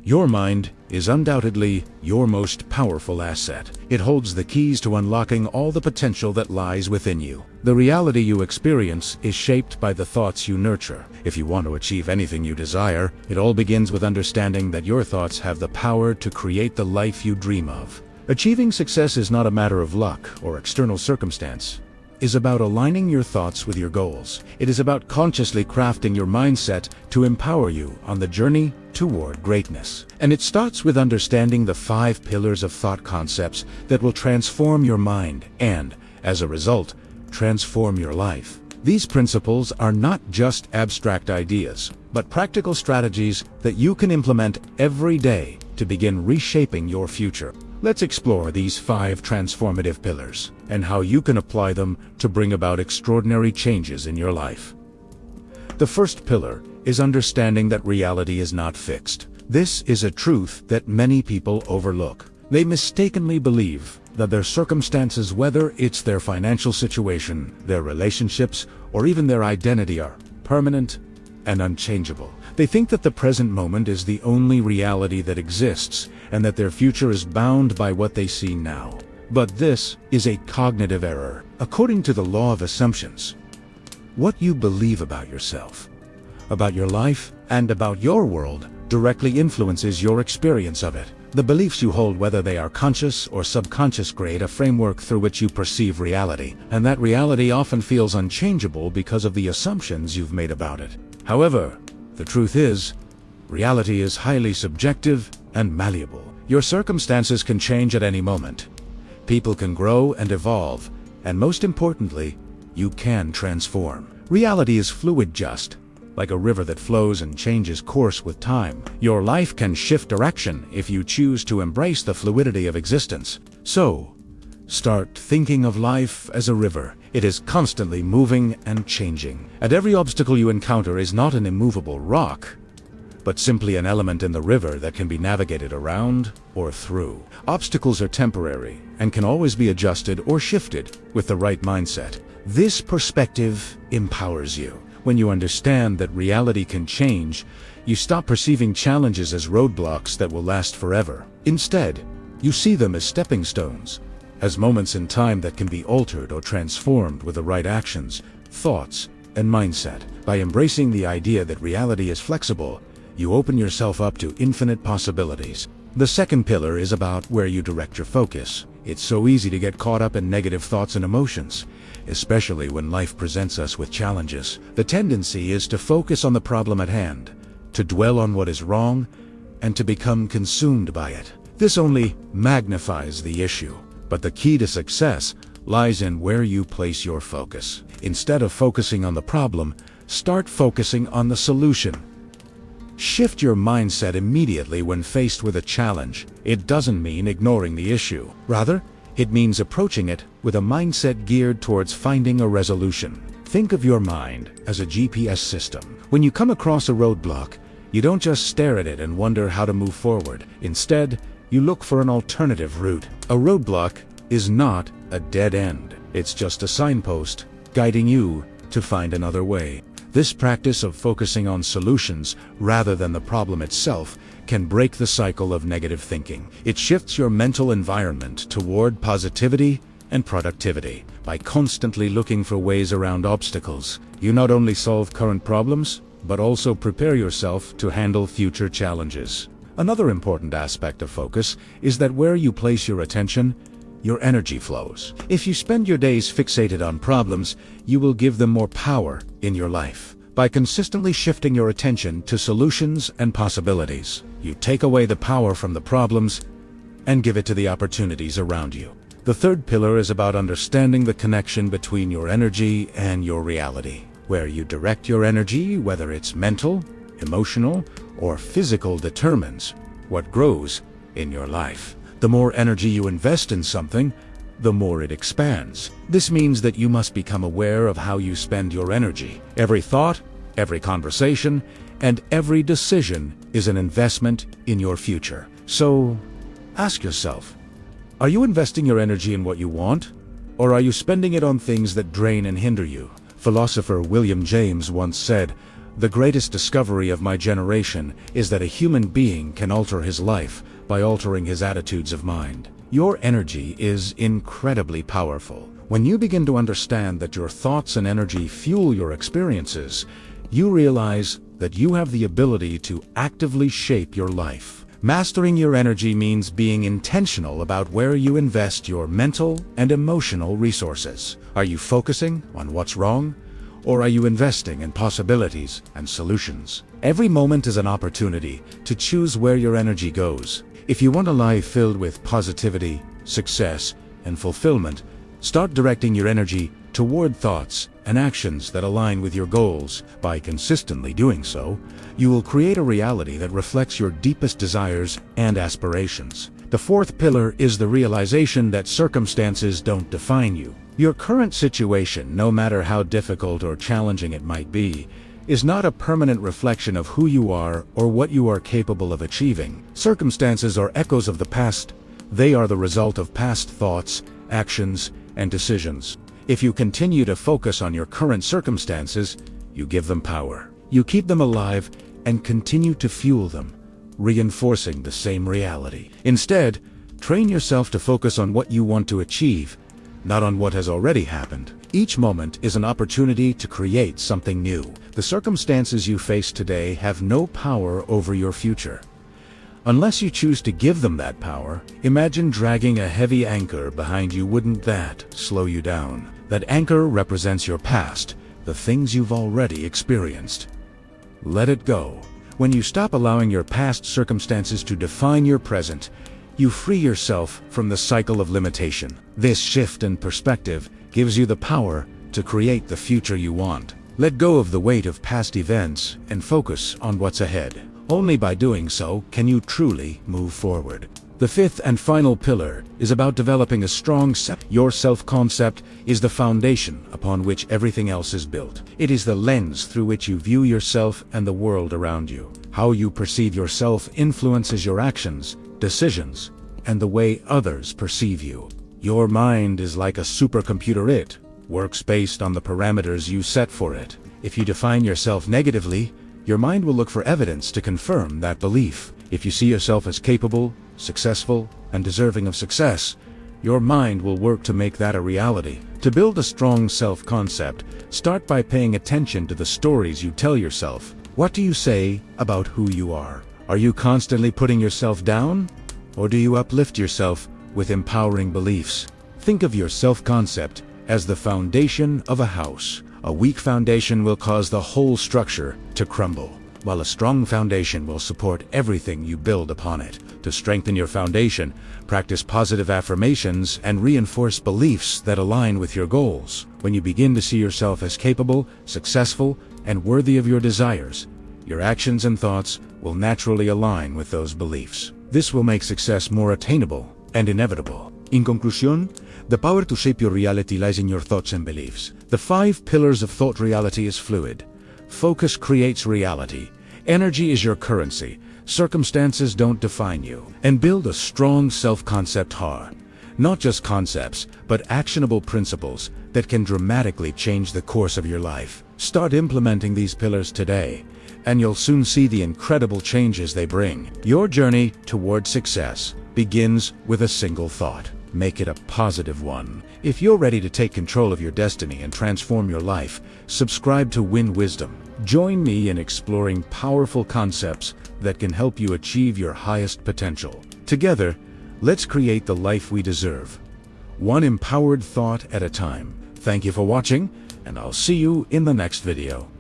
Your mind is undoubtedly your most powerful asset. It holds the keys to unlocking all the potential that lies within you. The reality you experience is shaped by the thoughts you nurture. If you want to achieve anything you desire, it all begins with understanding that your thoughts have the power to create the life you dream of. Achieving success is not a matter of luck or external circumstance. It is about aligning your thoughts with your goals. It is about consciously crafting your mindset to empower you on the journey toward greatness. And it starts with understanding the 5 pillars of thought concepts that will transform your mind and, as a result, transform your life. These principles are not just abstract ideas, but practical strategies that you can implement every day to begin reshaping your future. Let's explore these 5 transformative pillars and how you can apply them to bring about extraordinary changes in your life. The first pillar is understanding that reality is not fixed. This is a truth that many people overlook. They mistakenly believe that their circumstances, whether it's their financial situation, their relationships, or even their identity, are permanent and unchangeable. They think that the present moment is the only reality that exists, and that their future is bound by what they see now. But this is a cognitive error. According to the law of assumptions, what you believe about yourself, about your life, and about your world directly influences your experience of it. The beliefs you hold, whether they are conscious or subconscious, create a framework through which you perceive reality, and that reality often feels unchangeable because of the assumptions you've made about it. However, the truth is, reality is highly subjective and malleable. Your circumstances can change at any moment. People can grow and evolve, and most importantly, you can transform. Reality is fluid, just like a river that flows and changes course with time. Your life can shift direction if you choose to embrace the fluidity of existence. So, start thinking of life as a river. It is constantly moving and changing. And every obstacle you encounter is not an immovable rock, but simply an element in the river that can be navigated around or through. Obstacles are temporary and can always be adjusted or shifted with the right mindset. This perspective empowers you. When you understand that reality can change, you stop perceiving challenges as roadblocks that will last forever. Instead, you see them as stepping stones, as moments in time that can be altered or transformed with the right actions, thoughts, and mindset. By embracing the idea that reality is flexible, you open yourself up to infinite possibilities. The second pillar is about where you direct your focus. It's so easy to get caught up in negative thoughts and emotions, especially when life presents us with challenges. The tendency is to focus on the problem at hand, to dwell on what is wrong, and to become consumed by it. This only magnifies the issue, but the key to success lies in where you place your focus. Instead of focusing on the problem, start focusing on the solution. Shift your mindset immediately when faced with a challenge. It doesn't mean ignoring the issue. Rather, it means approaching it with a mindset geared towards finding a resolution. Think of your mind as a GPS system. When you come across a roadblock, you don't just stare at it and wonder how to move forward. Instead, you look for an alternative route. A roadblock is not a dead end. It's just a signpost guiding you to find another way. This practice of focusing on solutions rather than the problem itself can break the cycle of negative thinking. It shifts your mental environment toward positivity and productivity. By constantly looking for ways around obstacles, you not only solve current problems, but also prepare yourself to handle future challenges. Another important aspect of focus is that where you place your attention, your energy flows. If you spend your days fixated on problems, you will give them more power in your life. By consistently shifting your attention to solutions and possibilities, you take away the power from the problems and give it to the opportunities around you. The third pillar is about understanding the connection between your energy and your reality. Where you direct your energy, whether it's mental, emotional, or physical, determines what grows in your life. The more energy you invest in something, the more it expands. This means that you must become aware of how you spend your energy. Every thought, every conversation, and every decision is an investment in your future. So, ask yourself, are you investing your energy in what you want, or are you spending it on things that drain and hinder you? Philosopher William James once said, The greatest discovery of my generation is that a human being can alter his life by altering his attitudes of mind. Your energy is incredibly powerful. When you begin to understand that your thoughts and energy fuel your experiences, you realize that you have the ability to actively shape your life. Mastering your energy means being intentional about where you invest your mental and emotional resources. Are you focusing on what's wrong? Or are you investing in possibilities and solutions? Every moment is an opportunity to choose where your energy goes. If you want a life filled with positivity, success, and fulfillment, start directing your energy toward thoughts and actions that align with your goals. By consistently doing so, you will create a reality that reflects your deepest desires and aspirations. The fourth pillar is the realization that circumstances don't define you. Your current situation, no matter how difficult or challenging it might be, is not a permanent reflection of who you are or what you are capable of achieving. Circumstances are echoes of the past. They are the result of past thoughts, actions, and decisions. If you continue to focus on your current circumstances, you give them power. You keep them alive and continue to fuel them, reinforcing the same reality. Instead, train yourself to focus on what you want to achieve, not on what has already happened. Each moment is an opportunity to create something new. The circumstances you face today have no power over your future. Unless you choose to give them that power, imagine dragging a heavy anchor behind you. Wouldn't that slow you down? That anchor represents your past, the things you've already experienced. Let it go. When you stop allowing your past circumstances to define your present, you free yourself from the cycle of limitation. This shift in perspective gives you the power to create the future you want. Let go of the weight of past events and focus on what's ahead. Only by doing so can you truly move forward. The fifth and final pillar is about developing a strong self. Your self-concept is the foundation upon which everything else is built. It is the lens through which you view yourself and the world around you. How you perceive yourself influences your actions, decisions, and the way others perceive you. Your mind is like a supercomputer. It works based on the parameters you set for it. If you define yourself negatively, your mind will look for evidence to confirm that belief. If you see yourself as capable, successful, and deserving of success, your mind will work to make that a reality. To build a strong self-concept, start by paying attention to the stories you tell yourself. What do you say about who you are? Are you constantly putting yourself down? Or do you uplift yourself with empowering beliefs? Think of your self-concept as the foundation of a house. A weak foundation will cause the whole structure to crumble, while a strong foundation will support everything you build upon it. To strengthen your foundation, practice positive affirmations and reinforce beliefs that align with your goals. When you begin to see yourself as capable, successful, and worthy of your desires, your actions and thoughts will naturally align with those beliefs. This will make success more attainable and inevitable. In conclusion, the power to shape your reality lies in your thoughts and beliefs. The 5 pillars of thought. Reality is fluid. Focus creates reality. Energy is your currency. Circumstances don't define you. And build a strong self-concept. Not just concepts, but actionable principles that can dramatically change the course of your life. Start implementing these pillars today, and you'll soon see the incredible changes they bring. Your journey toward success begins with a single thought. Make it a positive one. If you're ready to take control of your destiny and transform your life, subscribe to Win Wisdom. Join me in exploring powerful concepts that can help you achieve your highest potential. Together, let's create the life we deserve, one empowered thought at a time. Thank you for watching, and I'll see you in the next video.